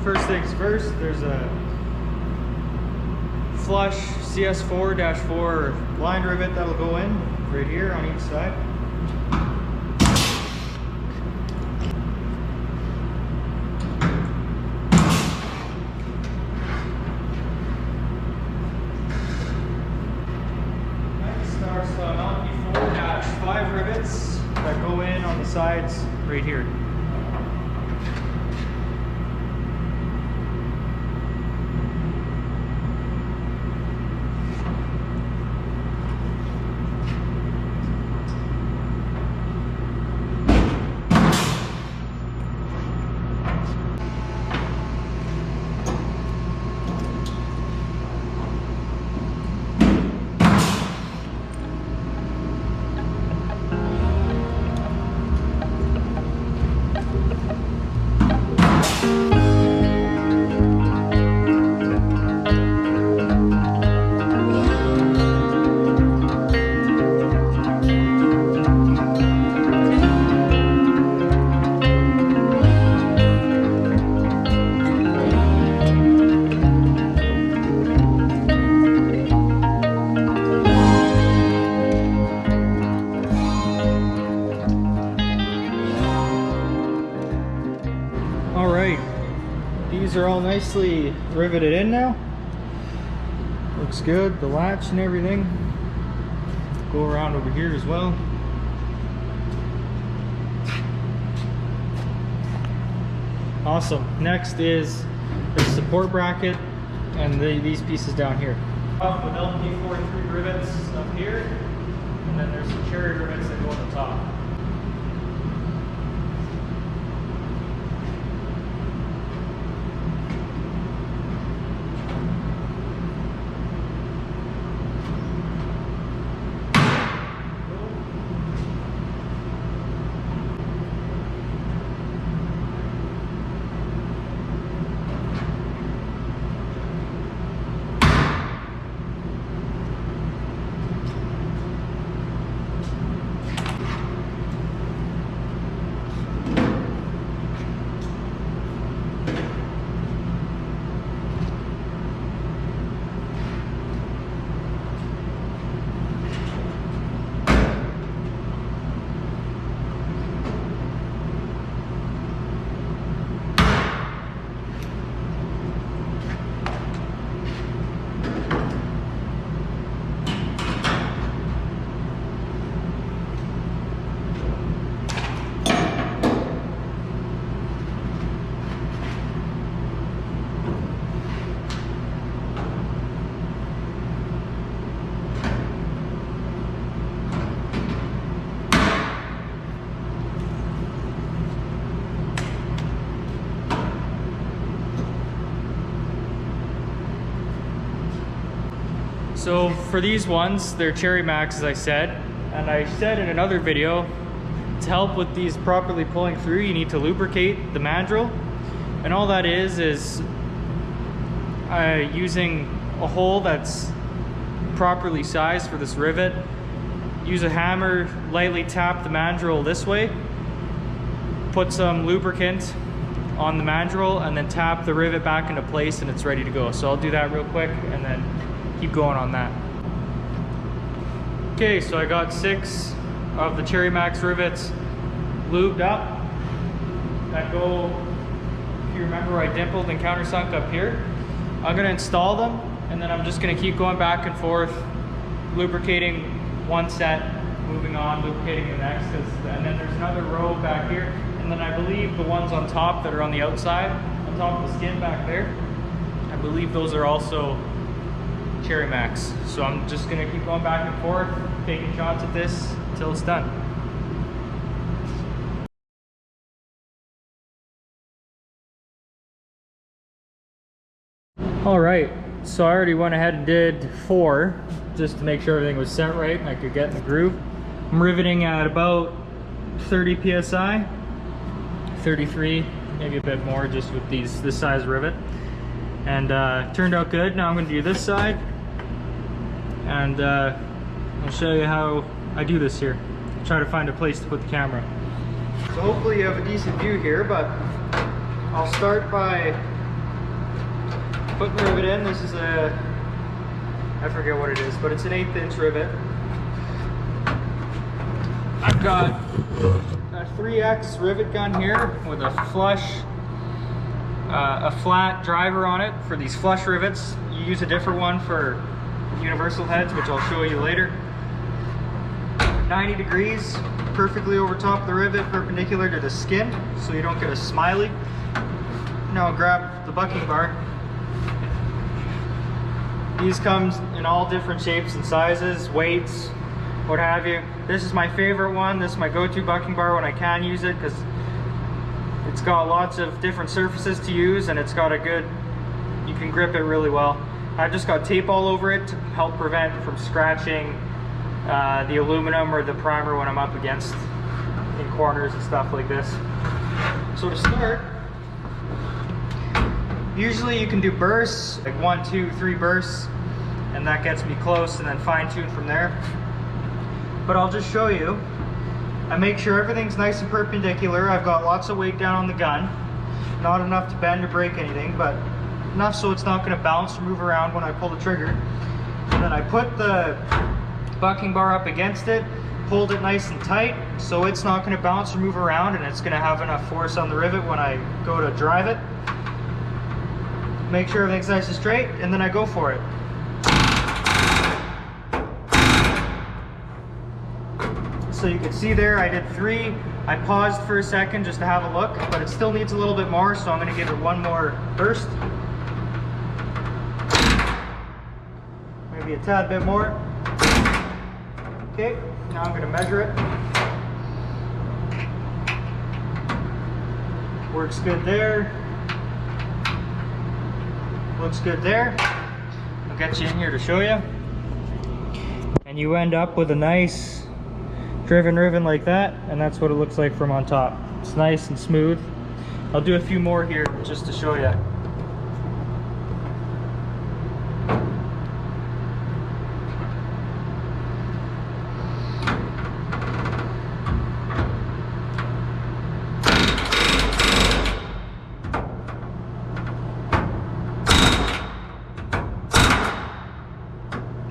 First things first, there's a flush CS4-4 blind rivet that'll go in right here on each side. right here. These are all nicely riveted in now. Looks good, the latch and everything. Go around over here as well. Awesome. Next is the support bracket and these pieces down here. Off with LP43 rivets up here, and then there's some cherry rivets that go on the top. So for these ones, they're Cherry Max, as I said, and I said in another video, to help with these properly pulling through, you need to lubricate the mandrel, and all that is using a hole that's properly sized for this rivet. Use a hammer, lightly tap the mandrel this way, put some lubricant on the mandrel, and then tap the rivet back into place, and it's ready to go. So I'll do that real quick and then keep going on that. Okay, so I got 6 of the Cherry Max rivets lubed up that go, if you remember, I dimpled and countersunk up here. I'm gonna install them, and then I'm just gonna keep going back and forth, lubricating one set, moving on, lubricating the next, and then there's another row back here, and then I believe the ones on top that are on the outside, on top of the skin back there, I believe those are also Cherry Max. So I'm just gonna keep going back and forth, taking shots at this until it's done. All right, so I already went ahead and did 4 just to make sure everything was set right and I could get in the groove. I'm riveting at about 30 psi, 33, maybe a bit more, just with this size rivet. And turned out good. Now I'm going to do this side, and I'll show you how I do this here. Try to find a place to put the camera. So hopefully you have a decent view here, but I'll start by putting the rivet in. This is I forget what it is, but it's an 1/8 inch rivet. I've got a 3X rivet gun here with a flat driver on it for these flush rivets. You use a different one for universal heads, which I'll show you later. 90 degrees, perfectly over top of the rivet, perpendicular to the skin, so you don't get a smiley. Now I'll grab the bucking bar. These comes in all different shapes and sizes, weights, what have you. This is my favorite one. This is my go-to bucking bar when I can use it, because it's got lots of different surfaces to use, and it's got a good, you can grip it really well. I've just got tape all over it to help prevent from scratching the aluminum or the primer when I'm up against in corners and stuff like this. So to start, usually you can do bursts, like 1, 2, 3 bursts, and that gets me close, and then fine tune from there. But I'll just show you. I make sure everything's nice and perpendicular. I've got lots of weight down on the gun. Not enough to bend or break anything, but enough so it's not going to bounce or move around when I pull the trigger. And then I put the bucking bar up against it, hold it nice and tight so it's not going to bounce or move around, and it's going to have enough force on the rivet when I go to drive it. Make sure everything's nice and straight, and then I go for it. So you can see there I did 3. I paused for a second just to have a look, but it still needs a little bit more, so I'm going to give it 1 more burst. Maybe a tad bit more. Okay, now I'm going to measure it. Works good there. Looks good there. I'll get you in here to show you. And you end up with a nice driven rivet like that, and that's what it looks like from on top. It's nice and smooth. I'll do a few more here just to show you.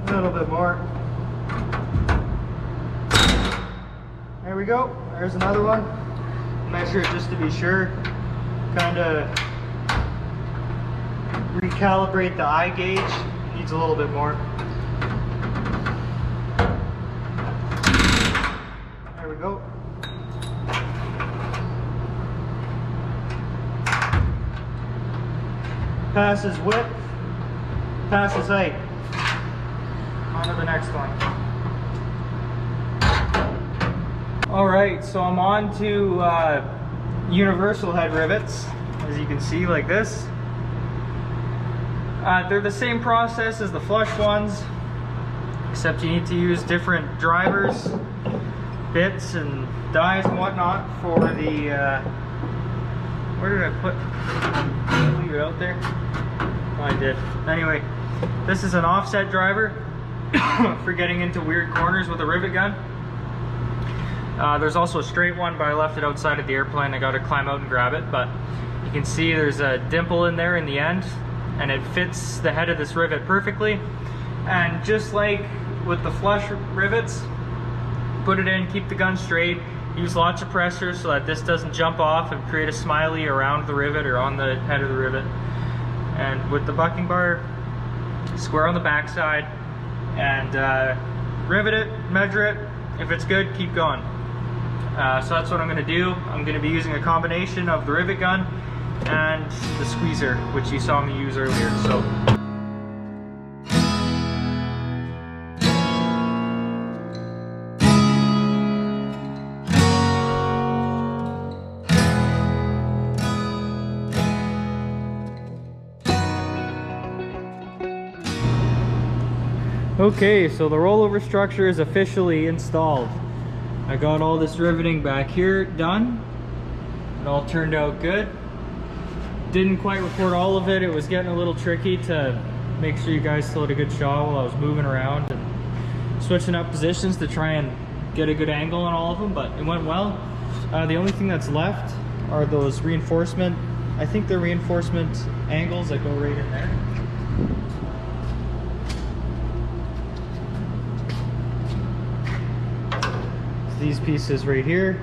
A little bit more. There we go. There's another one. Measure it just to be sure. Kind of recalibrate the eye gauge. Needs a little bit more. There we go. Passes width, passes height. On to the next one. Alright, so I'm on to universal head rivets, as you can see, like this. They're the same process as the flush ones, except you need to use different drivers, bits and dies and whatnot for the, where did I put, did I leave it out there? Oh, I did. Anyway, this is an offset driver for getting into weird corners with a rivet gun. There's also a straight one, but I left it outside of the airplane. I got to climb out and grab it, but you can see there's a dimple in there in the end, and it fits the head of this rivet perfectly. And just like with the flush rivets, put it in, keep the gun straight, use lots of pressure so that this doesn't jump off and create a smiley around the rivet or on the head of the rivet. And with the bucking bar, square on the back side, and rivet it, measure it. If it's good, keep going. So that's what I'm going to do. I'm going to be using a combination of the rivet gun and the squeezer, which you saw me use earlier. So. Okay, so the rollover structure is officially installed. I got all this riveting back here done. It all turned out good. Didn't quite record all of it. It was getting a little tricky to make sure you guys still had a good shot while I was moving around and switching up positions to try and get a good angle on all of them, but it went well. The only thing that's left are those reinforcement, I think they're reinforcement angles that go right in there. These pieces right here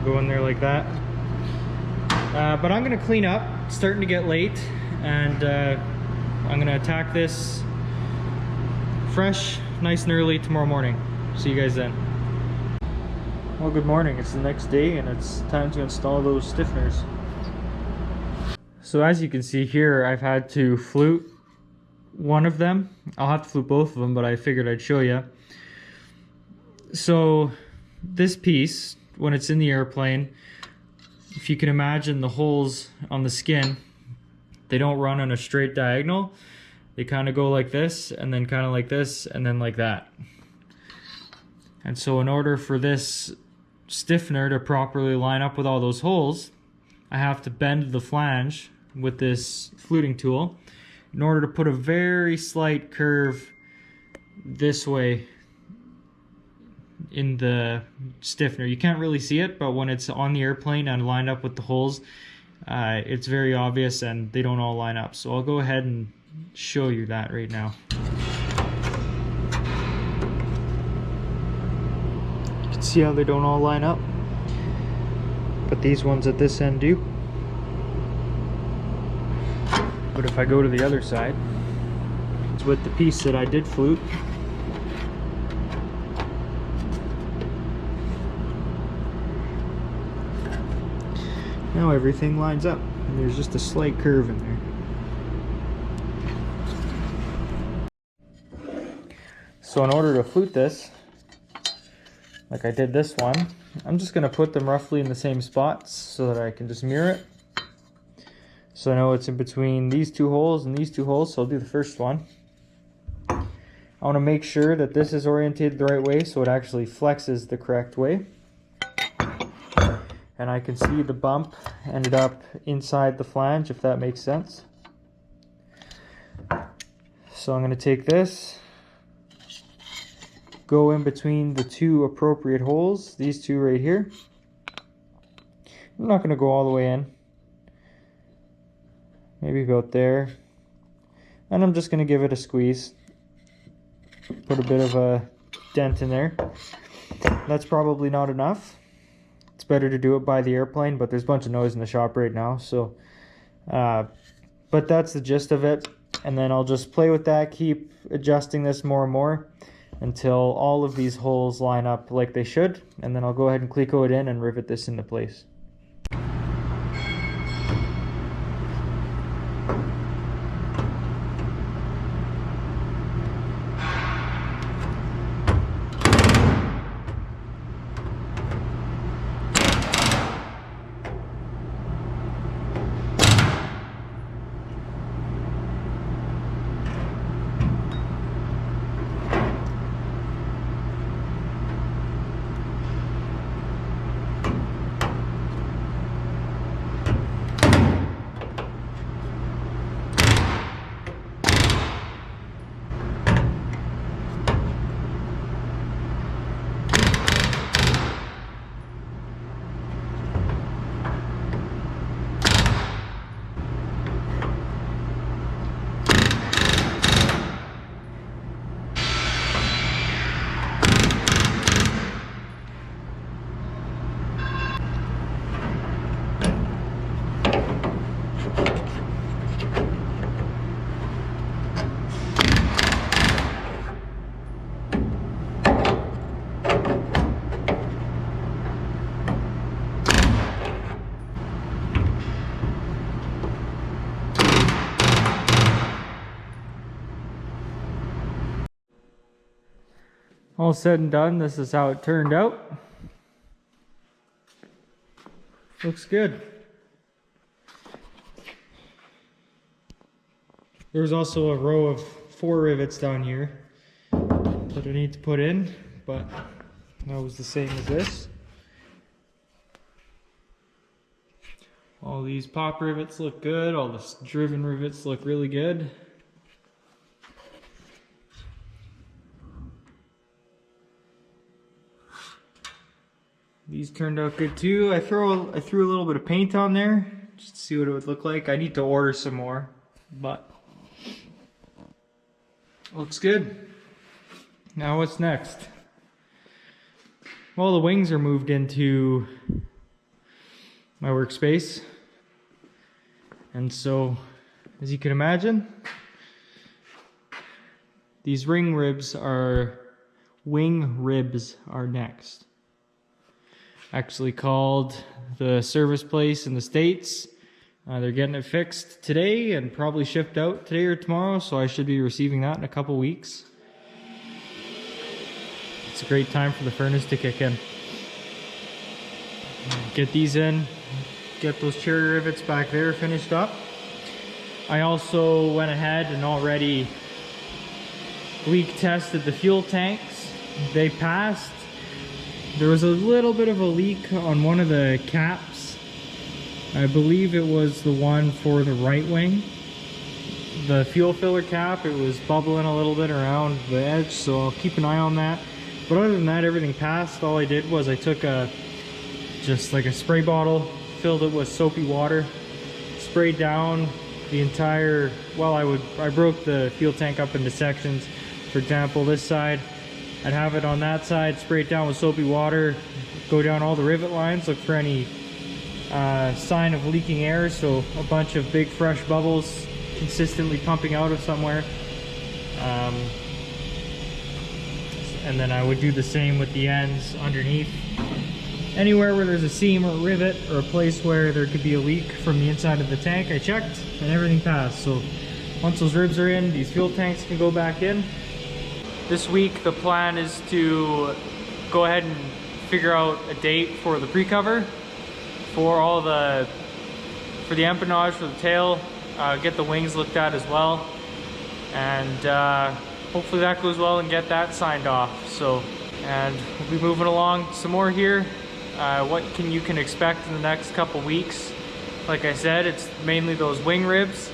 go in there like that, but I'm gonna clean up. It's starting to get late, and I'm gonna attack this fresh, nice and early tomorrow morning. See you guys then. Well, good morning. It's the next day and it's time to install those stiffeners. So as you can see here, I've had to flute one of them. I'll have to flute both of them, but I figured I'd show you. So this piece, when it's in the airplane, if you can imagine the holes on the skin, they don't run on a straight diagonal. They kind of go like this, and then kind of like this, and then like that. And so in order for this stiffener to properly line up with all those holes, I have to bend the flange with this fluting tool in order to put a very slight curve this way in the stiffener. You can't really see it, but when it's on the airplane and lined up with the holes, it's very obvious and they don't all line up. So I'll go ahead and show you that right now. You can see how they don't all line up, but these ones at this end do. But if I go to the other side, it's with the piece that I did flute. Now everything lines up, and there's just a slight curve in there. So in order to flute this, like I did this one, I'm just going to put them roughly in the same spots so that I can just mirror it. So I know it's in between these two holes and these two holes, so I'll do the first one. I want to make sure that this is orientated the right way so it actually flexes the correct way. And I can see the bump ended up inside the flange, if that makes sense. So I'm going to take this, go in between the two appropriate holes, these two right here. I'm not going to go all the way in. Maybe about there. And I'm just going to give it a squeeze. Put a bit of a dent in there. That's probably not enough. It's better to do it by the airplane, but there's a bunch of noise in the shop right now, so but that's the gist of it. And then I'll just play with that, keep adjusting this more and more until all of these holes line up like they should, and then I'll go ahead and Cleco it in and rivet this into place. All said and done, this is how it turned out. Looks good. There's also a row of 4 rivets down here that I need to put in, but that was the same as this. All these pop rivets look good, all the driven rivets look really good. These turned out good too. I threw a little bit of paint on there just to see what it would look like. I need to order some more, but looks good. Now what's next? Well, the wings are moved into my workspace, and so as you can imagine, these ring ribs are wing ribs are next. Actually called the service place in the States. They're getting it fixed today and probably shipped out today or tomorrow, so I should be receiving that in a couple weeks. It's a great time for the furnace to kick in. Get these in, get those cherry rivets back there finished up. I also went ahead and already leak tested the fuel tanks. They passed. There was a little bit of a leak on one of the caps. I believe it was the one for the right wing. The fuel filler cap, it was bubbling a little bit around the edge, so I'll keep an eye on that. But other than that, everything passed. All I did was I took just like a spray bottle, filled it with soapy water, sprayed down the entire, well, I broke the fuel tank up into sections. For example, this side, I'd have it on that side, spray it down with soapy water, go down all the rivet lines, look for any sign of leaking air, so a bunch of big fresh bubbles consistently pumping out of somewhere. And then I would do the same with the ends underneath. Anywhere where there's a seam or a rivet or a place where there could be a leak from the inside of the tank, I checked and everything passed. So once those ribs are in, these fuel tanks can go back in. This week the plan is to go ahead and figure out a date for the pre-cover, for the empennage for the tail, get the wings looked at as well, and hopefully that goes well and get that signed off. So, and we'll be moving along some more here. What you can expect in the next couple weeks. Like I said, it's mainly those wing ribs,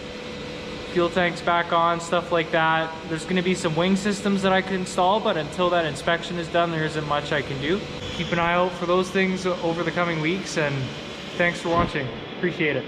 fuel tanks back on, stuff like that. There's going to be some wing systems that I can install, but until that inspection is done, there isn't much I can do. Keep an eye out for those things over the coming weeks, and thanks for watching. Appreciate it.